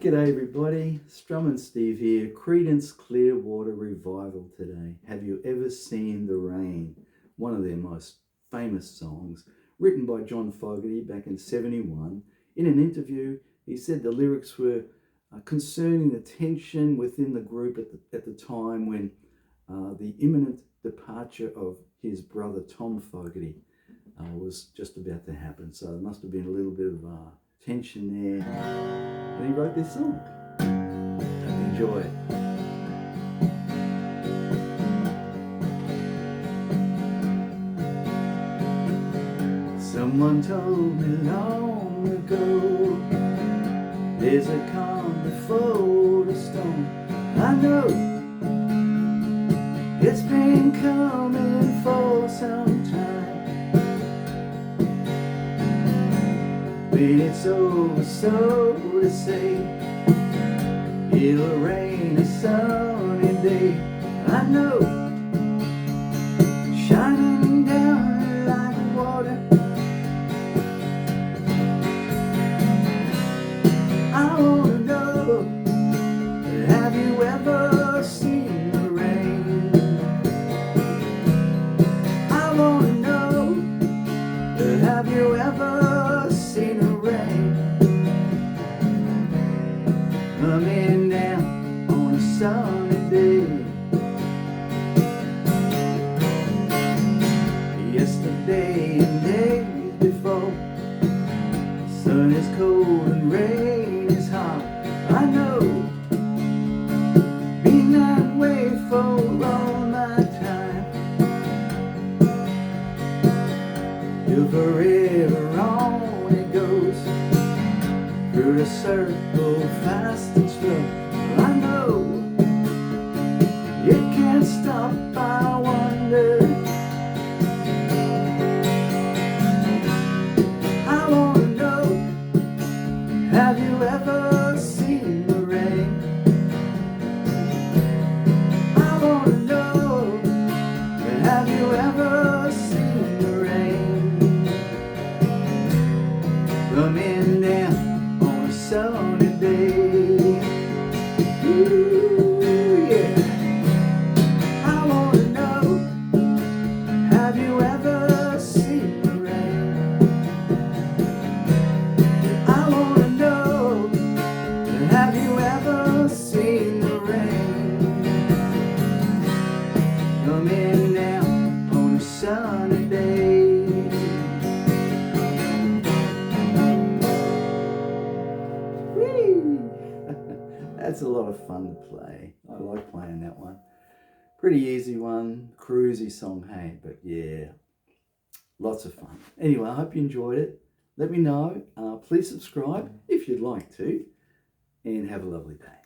G'day everybody, Strum and Steve here. Creedence Clearwater Revival today. Have you ever seen the rain? One of their most famous songs, written by John Fogerty back in '71. In an interview, he said the lyrics were concerning the tension within the group at the time when the imminent departure of his brother Tom Fogerty was just about to happen. So there must have been a little bit of tension there. And he wrote this song. Hope you enjoy it. Someone told me long ago, there's a calm before the storm. I know it's been coming for some time. When it's over, so to say, it'll rain a sunny day. I know, shining down like water. I wanna know, have you ever seen the rain? I wanna know, have you ever seen the rain coming down on a sunny day? Yesterday and days before, sun is cold and rain is hot. I know, been that way for all my time. Till forever on it goes, through the circle fast and slow. I know, it can't stop, I wonder. I wanna know, have you ever seen the rain? I wanna know, have you ever seen the rain coming down on a sunny day? Ooh, yeah. I wanna know, have you ever seen the rain? I wanna know, have you ever seen the rain coming down on a sunny day? Whee! That's a lot of fun to play. I like playing that one. Pretty easy one, cruisy song, hey, but yeah, lots of fun. Anyway, I hope you enjoyed it. Let me know. Please subscribe if you'd like to, and have a lovely day.